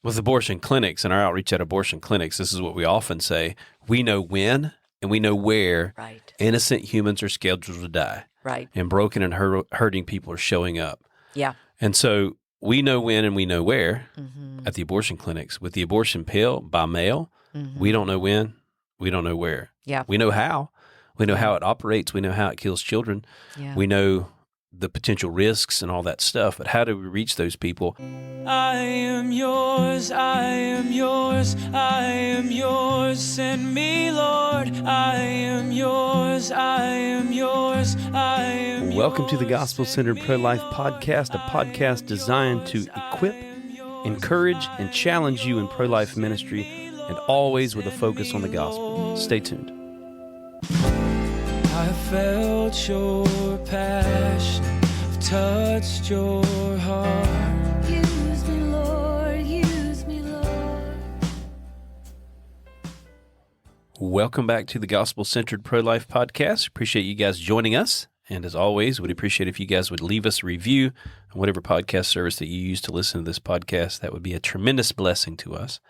With abortion clinics and our outreach at abortion clinics, this is what we often say. We know when and we know where innocent humans are scheduled to die. Right. And broken and hurting people are showing up. Yeah. And so we know when and we know where at the abortion clinics. With the abortion pill by mail, we don't know when, we don't know where. Yeah. We know how. We know how it operates. We know how it kills children. Yeah. We know the potential risks and all that stuff, but how do we reach those people? I am yours, I am yours, I am yours, send me, Lord. I am yours, I am yours, I am yours. Welcome to the Gospel-Centered Pro-Life Podcast, a podcast designed to equip, encourage, and challenge you in pro-life ministry, and always with a focus on the gospel. Stay tuned. I felt your passion, I've touched your heart. Use me, Lord, use me, Lord. Welcome back to the Gospel-Centered Pro-Life Podcast. Appreciate you guys joining us. And as always, we'd appreciate if you guys would leave us a review on whatever podcast service that you use to listen to this podcast. That would be a tremendous blessing to us.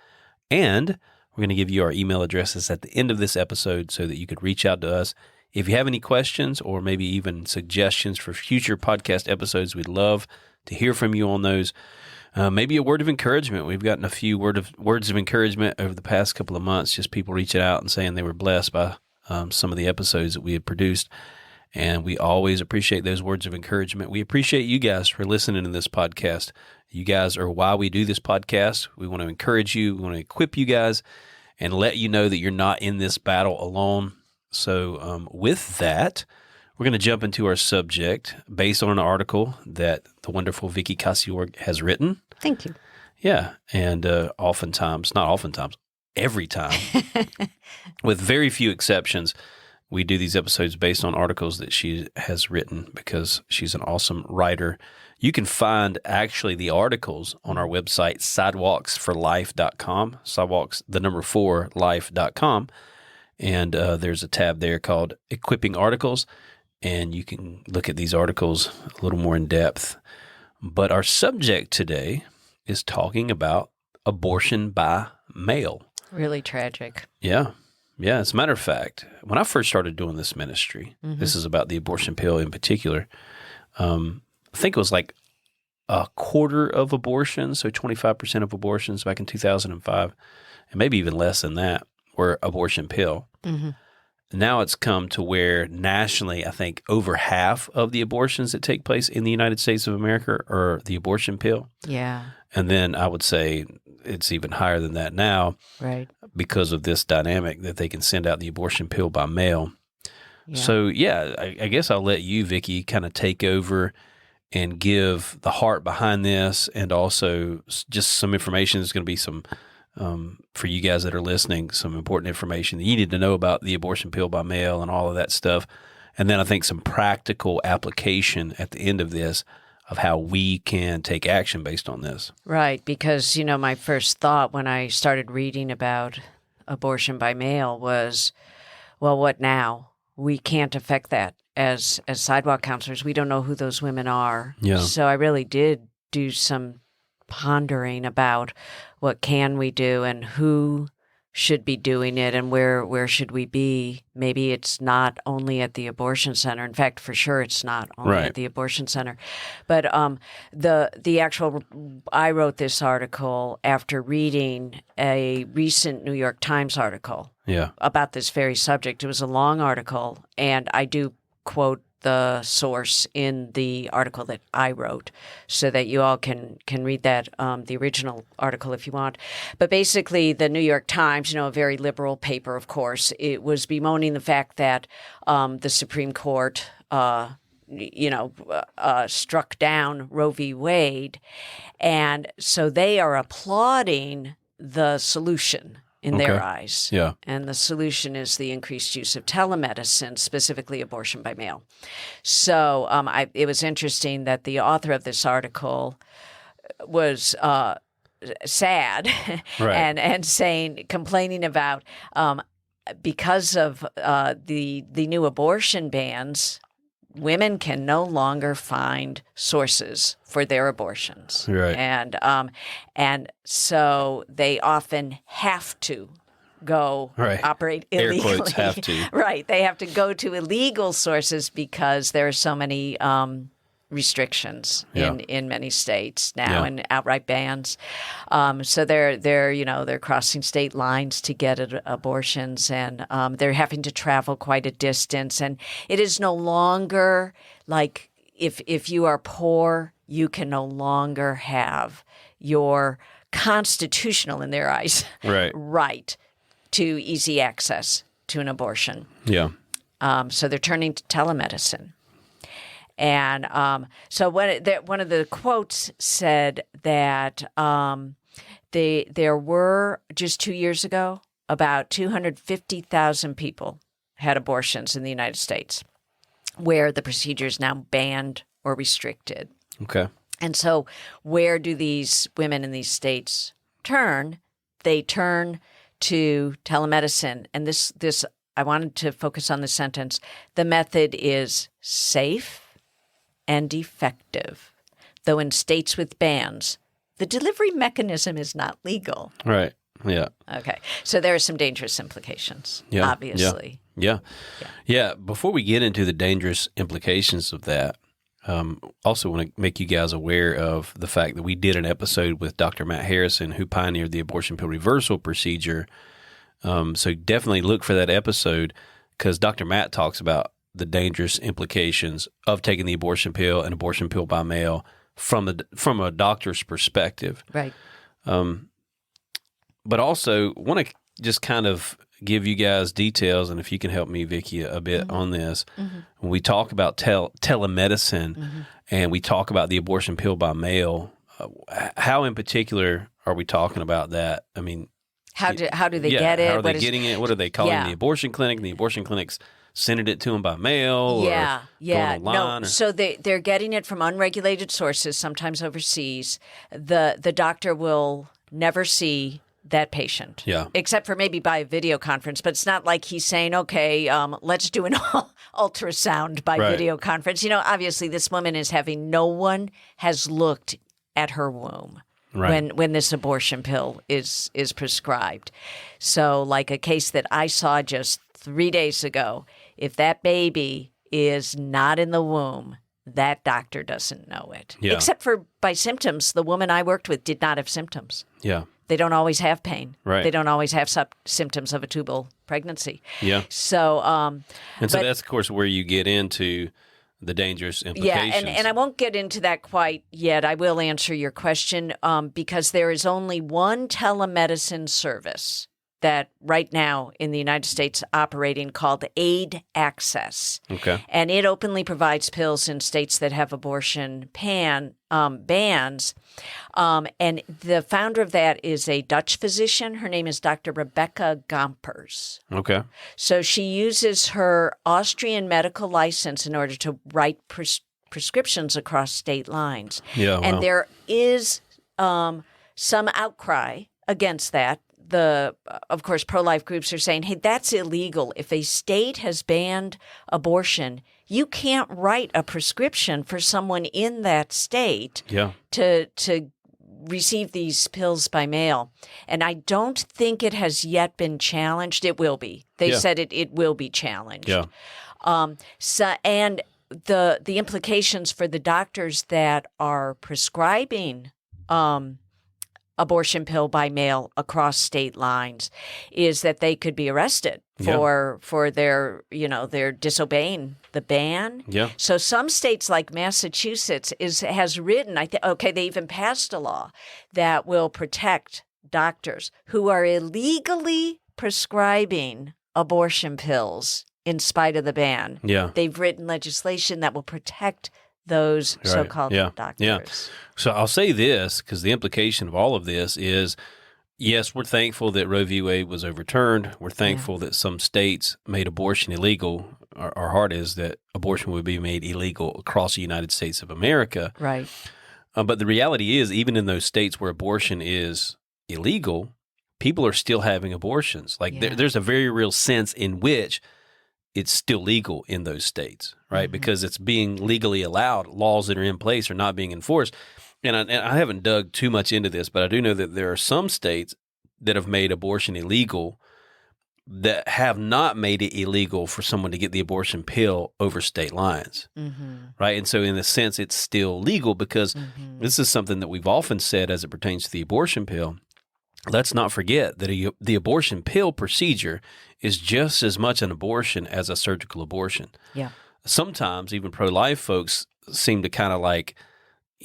And we're going to give you our email addresses at the end of this episode so that you could reach out to us. If you have any questions or maybe even suggestions for future podcast episodes, we'd love to hear from you on those. Maybe a word of encouragement. We've gotten a few words of encouragement over the past couple of months, just people reaching out and saying they were blessed by some of the episodes that we had produced. And we always appreciate those words of encouragement. We appreciate you guys for listening to this podcast. You guys are why we do this podcast. We want to encourage you. We want to equip you guys and let you know that you're not in this battle alone. So with that, we're going to jump into our subject based on an article that the wonderful Vicky Casior has written. Thank you. Yeah, and every time, with very few exceptions, we do these episodes based on articles that she has written because she's an awesome writer. You can find actually the articles on our website, sidewalksforlife.com, sidewalks, the number 4, life.com. And there's a tab there called Equipping Articles, and you can look at these articles a little more in depth. But our subject today is talking about abortion by mail. Really tragic. Yeah. Yeah. As a matter of fact, when I first started doing this ministry, this is about the abortion pill in particular, I think it was like a quarter of abortions, so 25% of abortions back in 2005, and maybe even less than that, were abortion pill. Now it's come to where nationally, I think over half of the abortions that take place in the United States of America are the abortion pill. Yeah. And then I would say it's even higher than that now, Right. because of this dynamic that they can send out the abortion pill by mail. Yeah. So yeah, I guess I'll let you, Vicky, kind of take over and give the heart behind this, and also just some information. There's going to be some for you guys that are listening, some important information that you need to know about the abortion pill by mail and all of that stuff. And then I think some practical application at the end of this of how we can take action based on this. Right, because, my first thought when I started reading about abortion by mail was, well, what now? We can't affect that. As sidewalk counselors, we don't know who those women are. Yeah. So I really did do some pondering about what can we do and who should be doing it and where should we be. Maybe it's not only at the abortion center. In fact, for sure it's not only at the abortion center. But the actual, I wrote this article after reading a recent New York Times article about this very subject. It was a long article, and I do quote the source in the article that I wrote so that you all can read that, the original article if you want. But basically, the New York Times, a very liberal paper, of course, it was bemoaning the fact that the Supreme Court, struck down Roe V Wade. And so they are applauding the solution in their eyes. Yeah. And the solution is the increased use of telemedicine, specifically abortion by mail. So it was interesting that the author of this article was sad and complaining about because of the new abortion bans women can no longer find sources for their abortions. Right. And so they often have to go Right. operate Air illegally. quotes, have to. Right. They have to go to illegal sources because there are so many restrictions in many states now and outright bans. So they're crossing state lines to get abortions, and they're having to travel quite a distance. And it is no longer like if you are poor, you can no longer have your constitutional, in their eyes, right to easy access to an abortion. Yeah. So they're turning to telemedicine. And so one of the quotes said that there were, just 2 years ago, about 250,000 people had abortions in the United States, where the procedure is now banned or restricted. Okay. And so where do these women in these states turn? They turn to telemedicine. And this I wanted to focus on the sentence. The method is safe and effective, though in states with bans, the delivery mechanism is not legal. Right. Yeah. Okay. So there are some dangerous implications, Yeah. obviously. Yeah. Before we get into the dangerous implications of that, also want to make you guys aware of the fact that we did an episode with Dr. Matt Harrison, who pioneered the abortion pill reversal procedure. So definitely look for that episode, because Dr. Matt talks about the dangerous implications of taking the abortion pill and abortion pill by mail from a doctor's perspective. Right. But also want to just kind of give you guys details, and if you can help me, Vicki, a bit on this. When we talk about telemedicine and we talk about the abortion pill by mail, how in particular are we talking about that? I mean, how do they get it? How are they getting it? What are they calling the abortion clinic? And the abortion clinics sending it to them by mail or going online? No. So they're getting it from unregulated sources, sometimes overseas. The doctor will never see that patient, except for maybe by a video conference. But it's not like he's saying, okay, let's do an ultrasound by video conference. You know, obviously this woman is no one has looked at her womb. Right. When this abortion pill is prescribed. So like a case that I saw just 3 days ago, if that baby is not in the womb, that doctor doesn't know it. Yeah. Except for by symptoms. The woman I worked with did not have symptoms. Yeah. They don't always have pain. Right. They don't always have symptoms of a tubal pregnancy. Yeah. So, and so that's, of course, where you get into the dangerous implications. Yeah, and I won't get into that quite yet. I will answer your question because there is only one telemedicine service that right now in the United States operating called Aid Access. Okay. And it openly provides pills in states that have abortion bans. And the founder of that is a Dutch physician. Her name is Dr. Rebecca Gompers. Okay. So she uses her Austrian medical license in order to write prescriptions across state lines. Yeah, and there is some outcry against that. Of course, pro-life groups are saying, hey, that's illegal. If a state has banned abortion, you can't write a prescription for someone in that state to receive these pills by mail. And I don't think it has yet been challenged. It will be. They said it will be challenged. Yeah. And the implications for the doctors that are prescribing abortion pill by mail across state lines is that they could be arrested for their disobeying the ban. Yeah. So some states like Massachusetts has written, they even passed a law that will protect doctors who are illegally prescribing abortion pills in spite of the ban. Yeah. They've written legislation that will protect those so-called doctors. Yeah. So I'll say this, because the implication of all of this is, yes, we're thankful that Roe v. Wade was overturned. We're thankful that some states made abortion illegal. Our heart is that abortion would be made illegal across the United States of America. Right. But the reality is, even in those states where abortion is illegal, people are still having abortions. Like there's a very real sense in which it's still legal in those states, right? Mm-hmm. Because it's being legally allowed. Laws that are in place are not being enforced. And I haven't dug too much into this, but I do know that there are some states that have made abortion illegal that have not made it illegal for someone to get the abortion pill over state lines, right? And so in a sense, it's still legal because this is something that we've often said as it pertains to the abortion pill. Let's not forget that the abortion pill procedure is just as much an abortion as a surgical abortion. Yeah. Sometimes even pro-life folks seem to kind of like,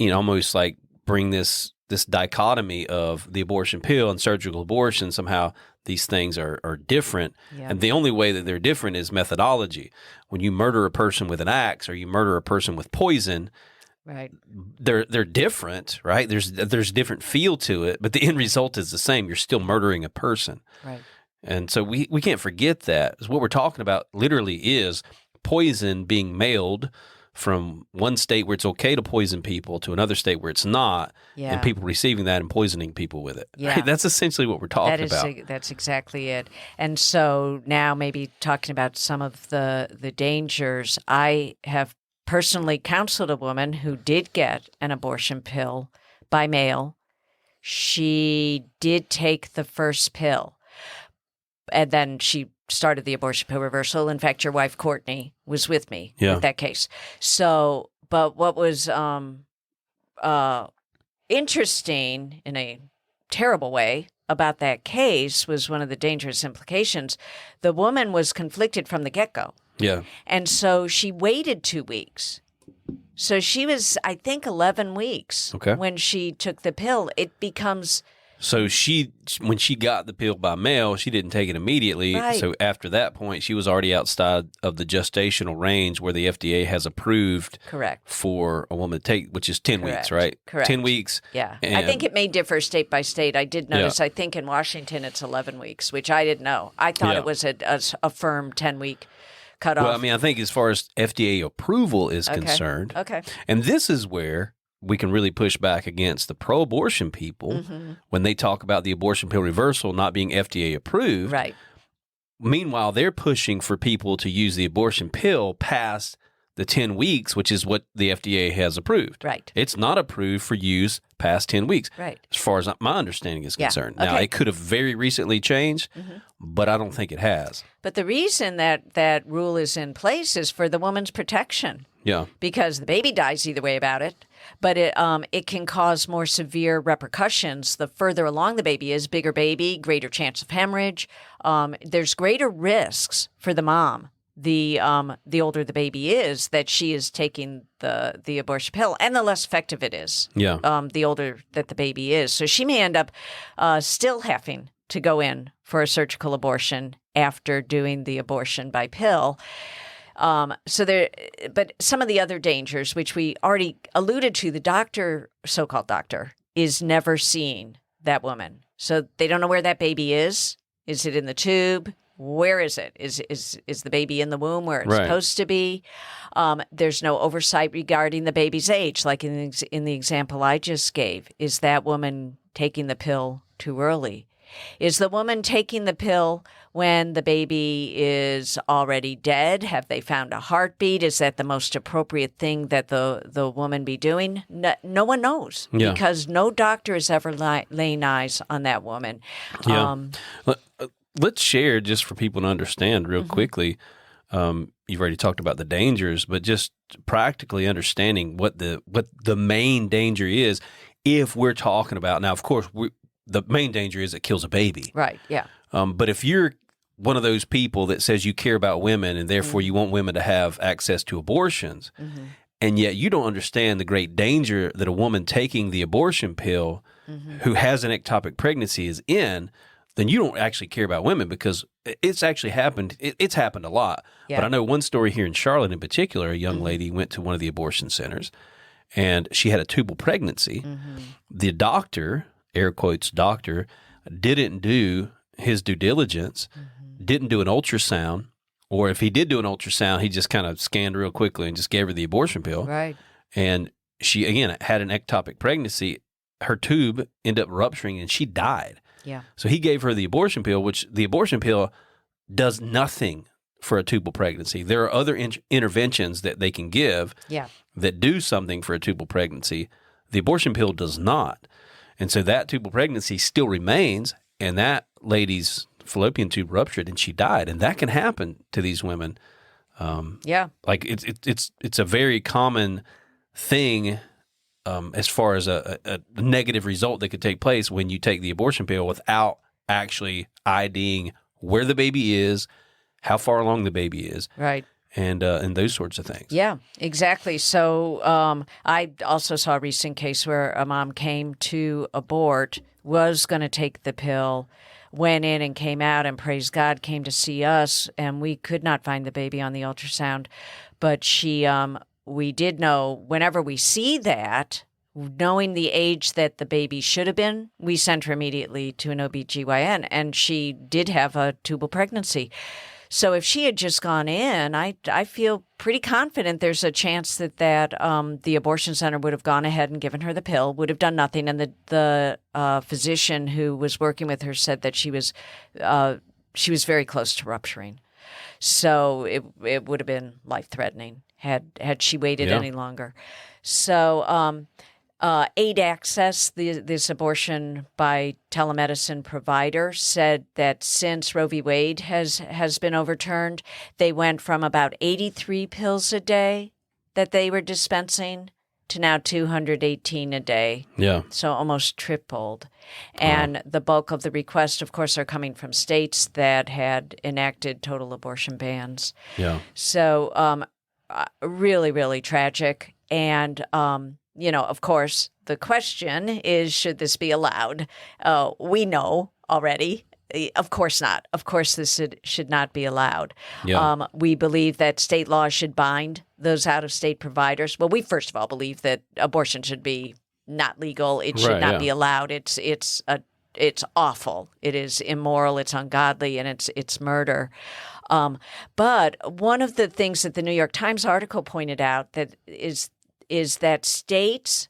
almost like bring this dichotomy of the abortion pill and surgical abortion. Somehow these things are different. Yeah. And the only way that they're different is methodology. When you murder a person with an axe or you murder a person with poison, Right. they're different, right? There's a different feel to it, but the end result is the same. You're still murdering a person. Right. And so we can't forget that. What we're talking about literally is poison being mailed from one state where it's okay to poison people to another state where it's not, Yeah. and people receiving that and poisoning people with it. Yeah. Right? That's essentially what we're talking about. That's exactly it. And so now maybe talking about some of the dangers, I have personally counseled a woman who did get an abortion pill by mail. She did take the first pill, and then she started the abortion pill reversal. In fact, your wife, Courtney, was with me with that case. So, but what was interesting in a terrible way about that case was one of the dangerous implications. The woman was conflicted from the get-go. Yeah. And so she waited 2 weeks. So she was, I think, 11 weeks when she took the pill. It becomes... So when she got the pill by mail, she didn't take it immediately. Right. So after that point, she was already outside of the gestational range where the FDA has approved for a woman to take, which is 10 weeks, right? Correct. 10 weeks. Yeah. I think it may differ state by state. I did notice, I think in Washington it's 11 weeks, which I didn't know. I thought it was a firm 10-week cutoff. Well, I mean, I think as far as FDA approval is concerned, and this is where we can really push back against the pro-abortion people when they talk about the abortion pill reversal not being FDA approved. Right. Meanwhile, they're pushing for people to use the abortion pill past the 10 weeks, which is what the FDA has approved. Right. It's not approved for use past 10 weeks. Right. As far as my understanding is concerned. Now, Okay. it could have very recently changed, but I don't think it has. But the reason that rule is in place is for the woman's protection. Yeah. Because the baby dies either way about it, but it can cause more severe repercussions. The further along the baby is, bigger baby, greater chance of hemorrhage. There's greater risks for the mom. The older the baby is, that she is taking the abortion pill, and the less effective it is. Yeah. The older that the baby is, so she may end up still having to go in for a surgical abortion after doing the abortion by pill. But some of the other dangers, which we already alluded to, the doctor, so-called doctor, is never seeing that woman. So they don't know where that baby is. Is it in the tube? Where is it? Is the baby in the womb where it's supposed to be? There's no oversight regarding the baby's age, like in the example I just gave. Is that woman taking the pill too early? Is the woman taking the pill when the baby is already dead? Have they found a heartbeat? Is that the most appropriate thing that the woman be doing? No one knows because no doctor has ever laying eyes on that woman. Yeah. Let's share, just for people to understand real quickly. You've already talked about the dangers, but just practically understanding what the main danger is if we're talking about. Now, of course, the main danger is it kills a baby. Right, yeah. But if you're one of those people that says you care about women and therefore you want women to have access to abortions, and yet you don't understand the great danger that a woman taking the abortion pill who has an ectopic pregnancy is in, then you don't actually care about women, because it's actually happened. It's happened a lot. Yeah. But I know one story here in Charlotte in particular, a young lady went to one of the abortion centers and she had a tubal pregnancy. The doctor, air quotes doctor, didn't do his due diligence, didn't do an ultrasound, or if he did do an ultrasound, he just kind of scanned real quickly and just gave her the abortion pill. Right. And she, again, had an ectopic pregnancy. Her tube ended up rupturing and she died. Yeah. So he gave her the abortion pill, which the abortion pill does nothing for a tubal pregnancy. There are other interventions that they can give Yeah. that do something for a tubal pregnancy. The abortion pill does not. And so that tubal pregnancy still remains, and that lady's fallopian tube ruptured and she died. And that can happen to these women. Yeah. Like it's a very common thing as far as a negative result that could take place when you take the abortion pill without actually IDing where the baby is, how far along the baby is, Right. and those sorts of things. Yeah, exactly. So I also saw a recent case where a mom came to abort, was going to take the pill, went in and came out, and praise God, came to see us, and we could not find the baby on the ultrasound. But we did know whenever we see that, knowing the age that the baby should have been, we sent her immediately to an OBGYN, and she did have a tubal pregnancy. So if she had just gone in, I feel pretty confident there's a chance that the abortion center would have gone ahead and given her the pill, would have done nothing, and the physician who was working with her said that she was very close to rupturing. So it would have been life-threatening had she waited any longer. So Aid Access, this abortion by telemedicine provider, said that since Roe v. Wade has been overturned, they went from about 83 pills a day that they were dispensing to now 218 a day. Yeah. So almost tripled. And the bulk of the requests, of course, are coming from states that had enacted total abortion bans. Yeah. So really, really tragic. And of course, the question is, should this be allowed? We know already. Of course not. Of course, this should not be allowed. Yeah. We believe that state laws should bind those out-of-state providers. Well, we first of all believe that abortion should be not legal. It should not be allowed. It's awful. It is immoral. It's ungodly, and it's murder. But one of the things that the New York Times article pointed out that is that states,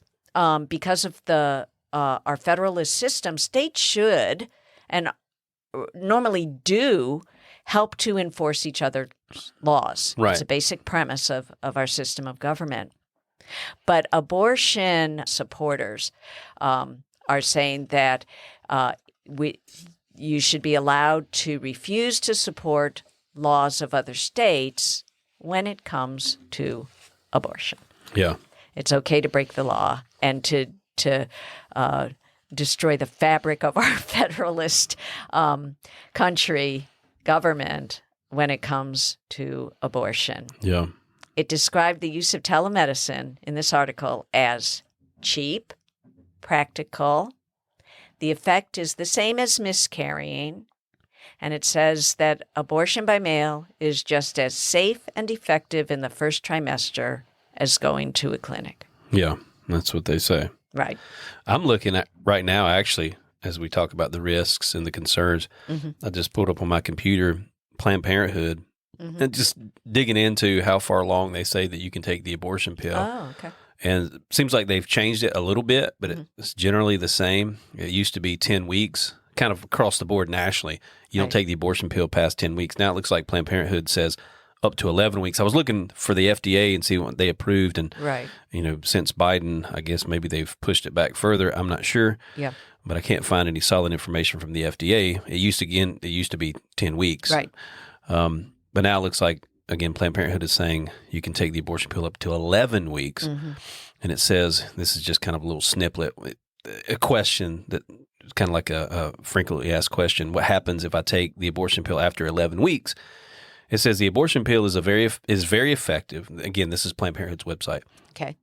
because of our federalist system, states should and normally do help to enforce each other's laws. Right. It's a basic premise of our system of government. But abortion supporters are saying that you should be allowed to refuse to support laws of other states when it comes to abortion. Yeah. It's okay to break the law and to destroy the fabric of our federalist country government when it comes to abortion. Yeah. It described the use of telemedicine in this article as cheap, practical. The effect is the same as miscarrying. And it says that abortion by mail is just as safe and effective in the first trimester as going to a clinic. Yeah. That's what they say. Right. I'm looking at right now, actually, as we talk about the risks and the concerns, I just pulled up on my computer Planned Parenthood and just digging into how far along they say that you can take the abortion pill. Oh, okay. And it seems like they've changed it a little bit, but it's generally the same. It used to be 10 weeks, kind of across the board nationally. You don't take the abortion pill past 10 weeks. Now it looks like Planned Parenthood says up to 11 weeks. I was looking for the FDA and see what they approved. And, since Biden, I guess maybe they've pushed it back further. I'm not sure. Yeah. But I can't find any solid information from the FDA. It used to be 10 weeks. Right. But now it looks like, again, Planned Parenthood is saying you can take the abortion pill up to 11 weeks. And it says, this is just kind of a little snippet, a question that is kind of like a frequently asked question. What happens if I take the abortion pill after 11 weeks? It says the abortion pill is very effective. Again, this is Planned Parenthood's website. Okay.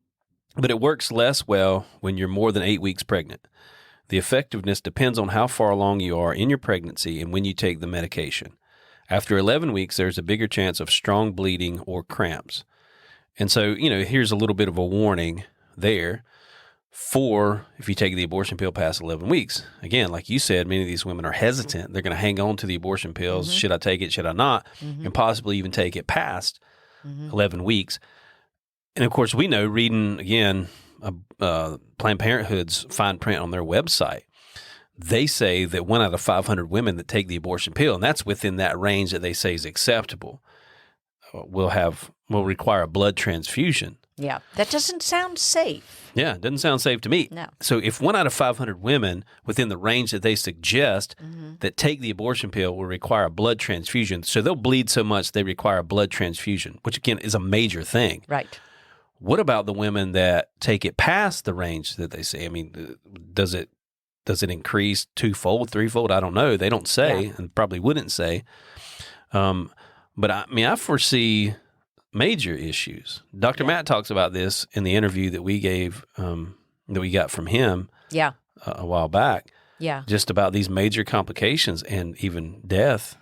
But it works less well when you're more than 8 weeks pregnant. The effectiveness depends on how far along you are in your pregnancy and when you take the medication. After 11 weeks, there's a bigger chance of strong bleeding or cramps. And so, here's a little bit of a warning there for if you take the abortion pill past 11 weeks. Again, like you said, many of these women are hesitant. They're going to hang on to the abortion pills. Should I take it? Should I not? And possibly even take it past 11 weeks. And of course, we know, reading, again, Planned Parenthood's fine print on their website, they say that 1 out of 500 women that take the abortion pill, and that's within that range that they say is acceptable, will require a blood transfusion. Yeah. That doesn't sound safe. Yeah, it doesn't sound safe to me. No. So if 1 out of 500 women within the range that they suggest that take the abortion pill will require a blood transfusion, so they'll bleed so much they require a blood transfusion, which again is a major thing. Right. What about the women that take it past the range that they say? I mean, does it increase twofold, threefold? I don't know. They don't say, and probably wouldn't say. But I foresee major issues. Dr. Matt talks about this in the interview that we gave, that we got from him Yeah. a while back, Yeah. just about these major complications and even death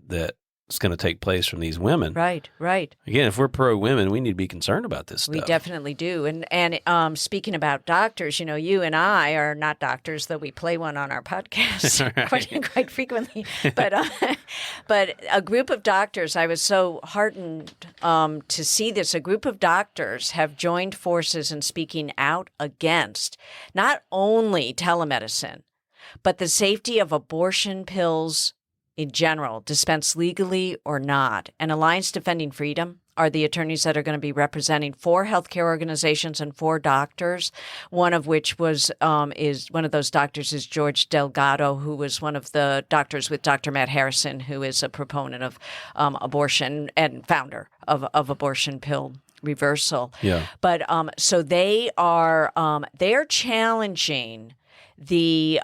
that's going to take place from these women. Right. Right. Again, if we're pro-women, we need to be concerned about this stuff. We definitely do. And speaking about doctors, you and I are not doctors, though we play one on our podcast quite frequently. But a group of doctors, I was so heartened to see this. A group of doctors have joined forces in speaking out against not only telemedicine, but the safety of abortion pills in general, dispensed legally or not. And Alliance Defending Freedom are the attorneys that are going to be representing 4 healthcare organizations and 4 doctors, one of which is one of those doctors is George Delgado, who was one of the doctors with Dr. Matt Harrison, who is a proponent of abortion and founder of abortion pill reversal. Yeah. But so they're challenging the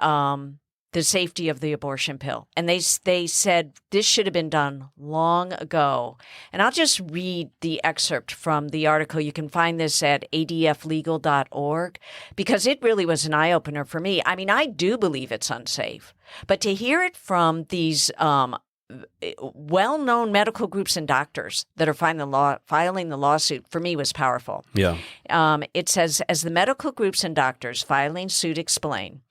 safety of the abortion pill. And they said this should have been done long ago. And I'll just read the excerpt from the article. You can find this at adflegal.org because it really was an eye-opener for me. I mean, I do believe it's unsafe. But to hear it from these well-known medical groups and doctors that are filing the lawsuit, for me, was powerful. Yeah. It says, as the medical groups and doctors filing suit explain,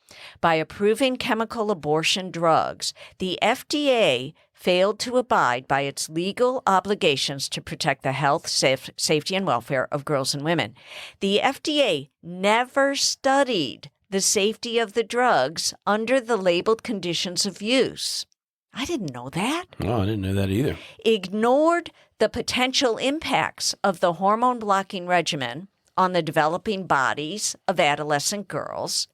by approving chemical abortion drugs, the FDA failed to abide by its legal obligations to protect the health, safety, and welfare of girls and women. The FDA never studied the safety of the drugs under the labeled conditions of use. I didn't know that. Oh, I didn't know that either. Ignored the potential impacts of the hormone-blocking regimen on the developing bodies of adolescent girls,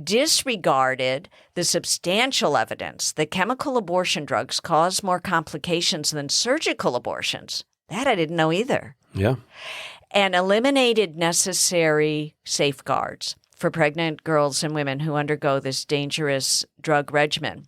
disregarded the substantial evidence that chemical abortion drugs cause more complications than surgical abortions. That I didn't know either. Yeah. And eliminated necessary safeguards for pregnant girls and women who undergo this dangerous drug regimen.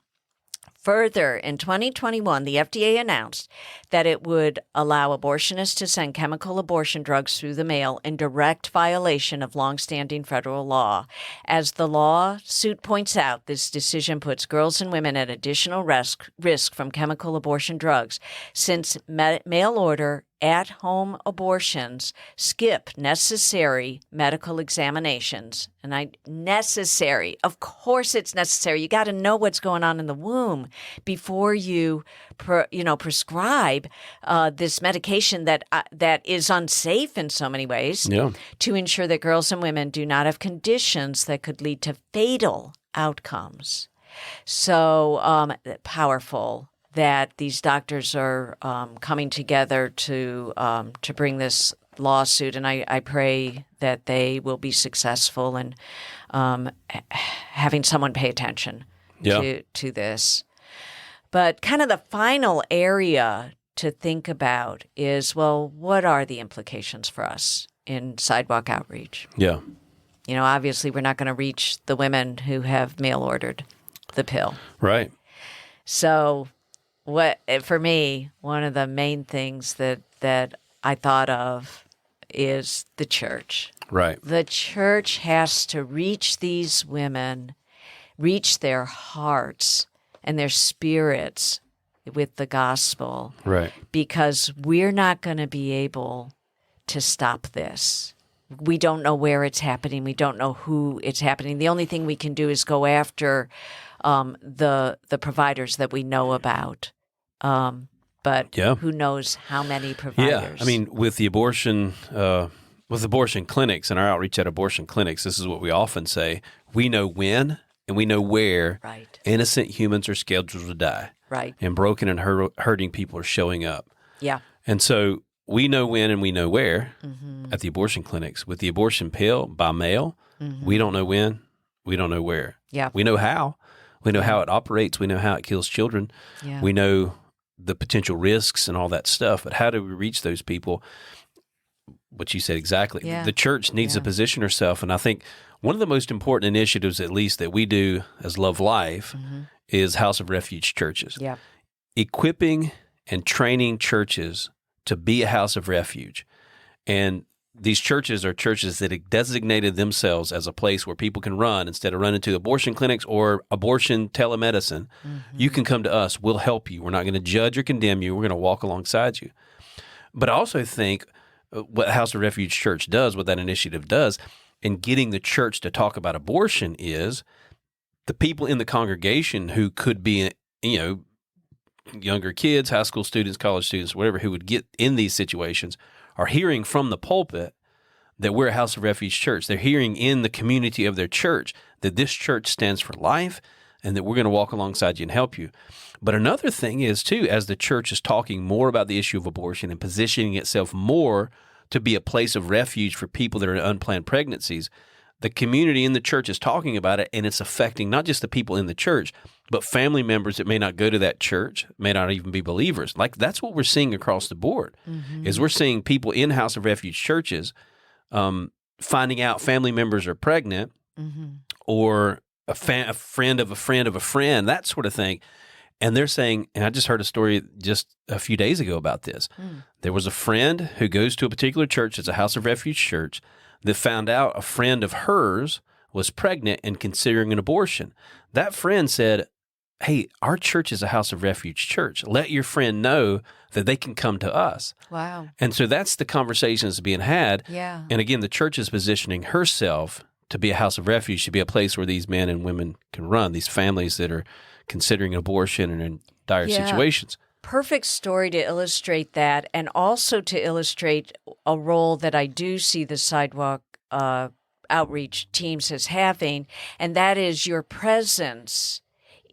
Further, in 2021, the FDA announced that it would allow abortionists to send chemical abortion drugs through the mail in direct violation of longstanding federal law. As the lawsuit points out, this decision puts girls and women at additional risk from chemical abortion drugs, since mail order at-home abortions skip necessary medical examinations. And necessary. Of course it's necessary. You got to know what's going on in the womb before you prescribe this medication that is unsafe in so many ways, to ensure that girls and women do not have conditions that could lead to fatal outcomes. So powerful that these doctors are coming together to bring this lawsuit, and I pray that they will be successful in having someone pay attention to this. But kind of the final area to think about is, well, what are the implications for us in sidewalk outreach? Yeah. Obviously we're not going to reach the women who have mail-ordered the pill. Right. So for me, one of the main things that I thought of is the church. Right. The church has to reach these women, reach their hearts and their spirits with the gospel. Right. Because we're not going to be able to stop this. We don't know where it's happening. We don't know who it's happening. The only thing we can do is go after the providers that we know about. But who knows how many providers? Yeah, I mean, with abortion clinics and our outreach at abortion clinics, this is what we often say: we know when and we know where innocent humans are scheduled to die. Right. And broken and hurting people are showing up. Yeah. And so we know when and we know where Mm-hmm. at the abortion clinics. With the abortion pill by mail, we don't know when, we don't know where. Yeah. We know how. We know how it operates. We know how it kills children. Yeah. We know the potential risks and all that stuff. But how do we reach those people? What you said exactly. Yeah. The church needs to position herself. And I think one of the most important initiatives, at least that we do as Love Life, is House of Refuge churches. Yeah. Equipping and training churches to be a house of refuge. And these churches are churches that have designated themselves as a place where people can run instead of running to abortion clinics or abortion telemedicine. You can come to us. We'll help you. We're not going to judge or condemn you. We're going to walk alongside you. But I also think what House of Refuge Church does, what that initiative does, in getting the church to talk about abortion is the people in the congregation who could be, younger kids, high school students, college students, whatever, who would get in these situations are hearing from the pulpit that we're a House of Refuge church. They're hearing in the community of their church that this church stands for life and that we're going to walk alongside you and help you. But another thing is, too, as the church is talking more about the issue of abortion and positioning itself more to be a place of refuge for people that are in unplanned pregnancies, the community in the church is talking about it, and it's affecting not just the people in the church, but family members that may not go to that church, may not even be believers. Like, that's what we're seeing across the board, is we're seeing people in House of Refuge churches finding out family members are pregnant or a friend of a friend of a friend, that sort of thing. And they're saying, and I just heard a story just a few days ago about this. There was a friend who goes to a particular church, it's a House of Refuge church, that found out a friend of hers was pregnant and considering an abortion. That friend said, hey, our church is a House of Refuge church. Let your friend know that they can come to us. Wow. And so that's the conversation that's being had. Yeah. And again, the church is positioning herself to be a house of refuge, to be a place where these men and women can run, these families that are considering abortion and in dire situations. Perfect story to illustrate that, and also to illustrate a role that I do see the sidewalk outreach teams as having, and that is your presence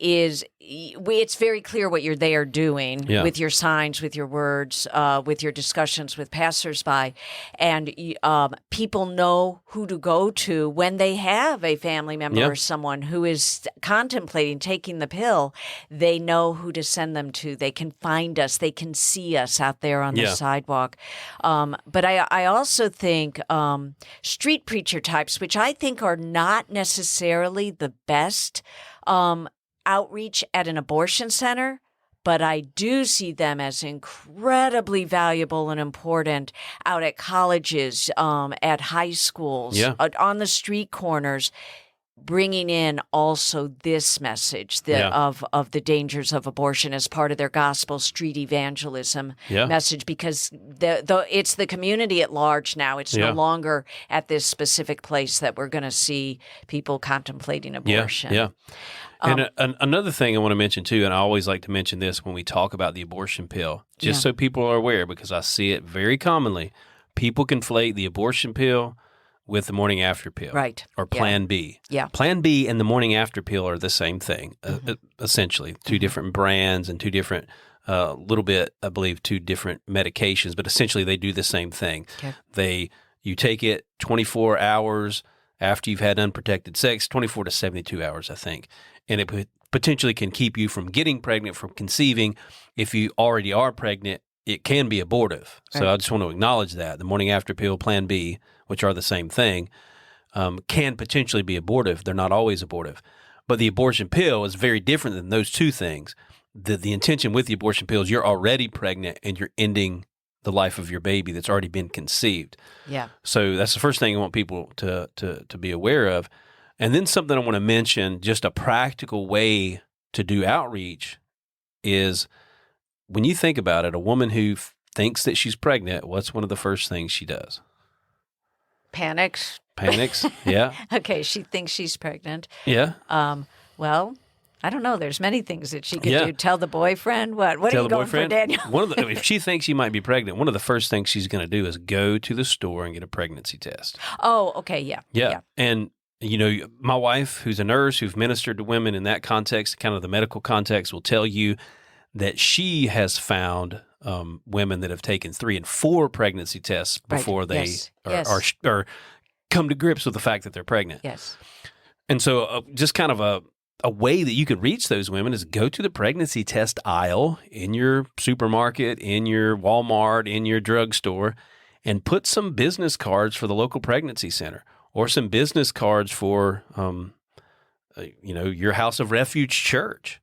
is it's very clear what you're there doing with your signs, with your words, with your discussions with passersby, and people know who to go to when they have a family member or someone who is contemplating taking the pill. They know who to send them to. They can find us. They can see us out there on the sidewalk. But I also think street preacher types, which I think are not necessarily the best outreach at an abortion center, but I do see them as incredibly valuable and important out at colleges, at high schools, on the street corners, bringing in also this message of the dangers of abortion as part of their gospel street evangelism message, because it's the community at large now. It's no longer at this specific place that we're going to see people contemplating abortion. And another thing I want to mention too, and I always like to mention this when we talk about the abortion pill, just so people are aware, because I see it very commonly. People conflate the abortion pill with the morning after pill, or Plan B. Plan B and the morning after pill are the same thing, essentially. Two different brands and two different, little bit, I believe, two different medications, but essentially they do the same thing. You take it 24 hours after you've had unprotected sex, 24 to 72 hours, I think. And it potentially can keep you from getting pregnant, from conceiving. If you already are pregnant, it can be abortive. So I just want to acknowledge that. The morning after pill, Plan B, which are the same thing, can potentially be abortive. They're not always abortive. But the abortion pill is very different than those two things. The intention with the abortion pill is you're already pregnant and you're ending the life of your baby that's already been conceived. So that's the first thing I want people to be aware of. And then something I want to mention, just a practical way to do outreach is, when you think about it, a woman who thinks that she's pregnant, what's one of the first things she does? Panics. Okay, she thinks she's pregnant. Well, I don't know. There's many things that she could do. Tell the boyfriend what? What are you going for, Daniel? If she thinks she might be pregnant, one of the first things she's going to do is go to the store and get a pregnancy test. Oh, okay, yeah. And my wife, who's a nurse, who's ministered to women in that context, kind of the medical context, will tell you that she has found women that have taken 3 and 4 pregnancy tests Right. before they Yes. are come to grips with the fact that they're pregnant. Yes. And so just kind of a way that you could reach those women is go to the pregnancy test aisle in your supermarket, in your Walmart, in your drugstore, and put some business cards for the local pregnancy center or some business cards for, your House of Refuge church.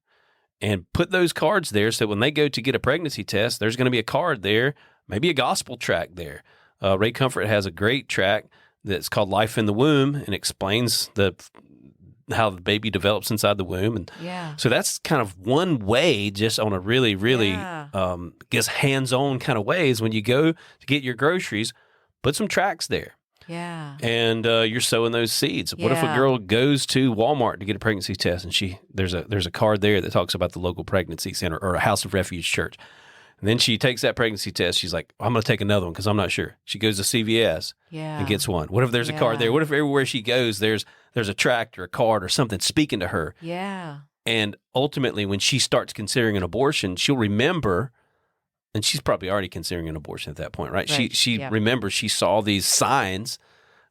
And put those cards there so when they go to get a pregnancy test, there's going to be a card there, maybe a gospel tract there. Ray Comfort has a great tract that's called Life in the Womb and explains how the baby develops inside the womb. And so that's kind of one way, just on a really, really, hands-on kind of ways. When you go to get your groceries, put some tracts there. Yeah. And you're sowing those seeds. What if a girl goes to Walmart to get a pregnancy test and there's a card there that talks about the local pregnancy center or a House of Refuge church. And then she takes that pregnancy test. She's like, I'm going to take another one because I'm not sure. She goes to CVS and gets one. What if there's a card there? What if everywhere she goes, there's a tract or a card or something speaking to her? Yeah. And ultimately, when she starts considering an abortion, she'll remember, and she's probably already considering an abortion at that point, right? She remembers she saw these signs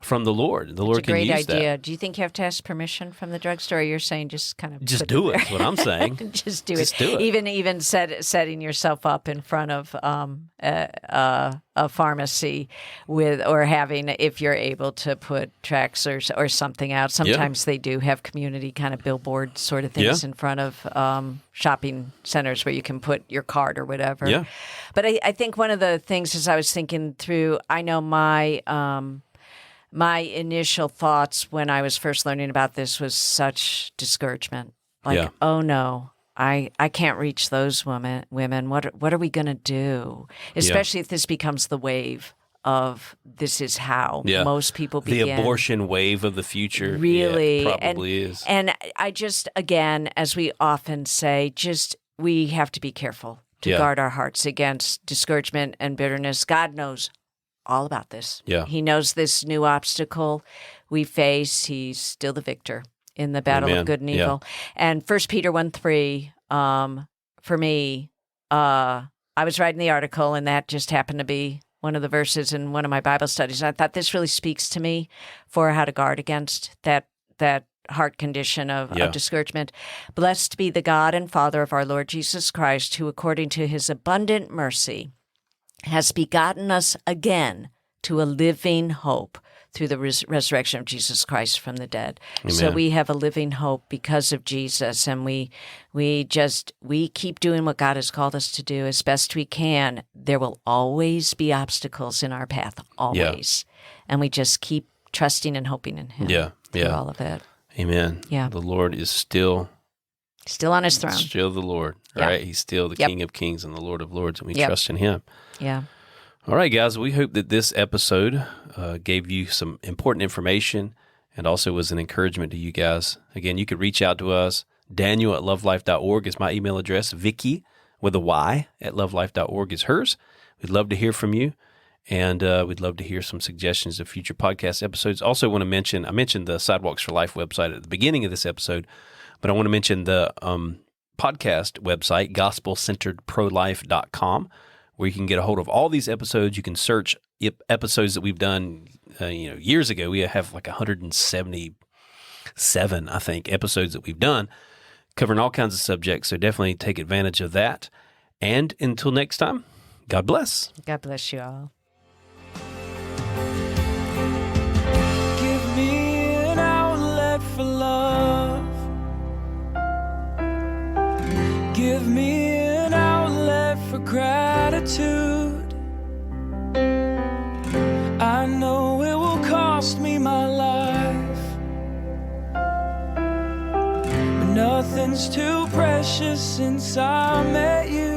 from the Lord. The Lord can use that. It's a great idea. Do you think you have to ask permission from the drugstore? Or you're saying just kind of just do it. That's what I'm saying. Just do it. Even setting yourself up in front of a pharmacy or having, if you're able to put tracts or something out. Sometimes they do have community kind of billboard sort of things in front of shopping centers where you can put your card or whatever. Yeah. But I think one of the things as I was thinking through, I know my initial thoughts when I was first learning about this was such discouragement. Like, oh no, I can't reach those women. What are we going to do? Especially if this becomes the wave of this is how most people begin. The abortion wave of the future. Really. Yeah, it probably is. And I just, again, as we often say, we have to be careful to guard our hearts against discouragement and bitterness. God knows all about this. Yeah. He knows this new obstacle we face. He's still the victor in the battle of good and evil. And 1 Peter 1:3, for me, I was writing the article, and that just happened to be one of the verses in one of my Bible studies. I thought this really speaks to me for how to guard against that heart condition of discouragement. Blessed be the God and Father of our Lord Jesus Christ, who according to his abundant mercy has begotten us again to a living hope through the resurrection of Jesus Christ from the dead. Amen. So we have a living hope because of Jesus, and we keep doing what God has called us to do as best we can. There will always be obstacles in our path, always. And we just keep trusting and hoping in him through all of it. Amen. Yeah. The Lord is still on his throne. Still the Lord, right? He's still the King of Kings and the Lord of Lords, and we trust in him. Yeah. All right, guys, we hope that this episode gave you some important information and also was an encouragement to you guys. Again, you could reach out to us. Daniel@lovelife.org is my email address. Vicky with a Y at lovelife.org is hers. We'd love to hear from you, and we'd love to hear some suggestions of future podcast episodes. Also want to mention, I mentioned the Sidewalks for Life website at the beginning of this episode, but I want to mention the podcast website, gospelcenteredprolife.com, where you can get a hold of all these episodes. You can search episodes that we've done years ago. We have like 177, I think, episodes that we've done covering all kinds of subjects. So definitely take advantage of that. And until next time, God bless. God bless you all. Give me an outlet for love. Give me an outlet for gratitude. I know it will cost me my life, but nothing's too precious since I met you.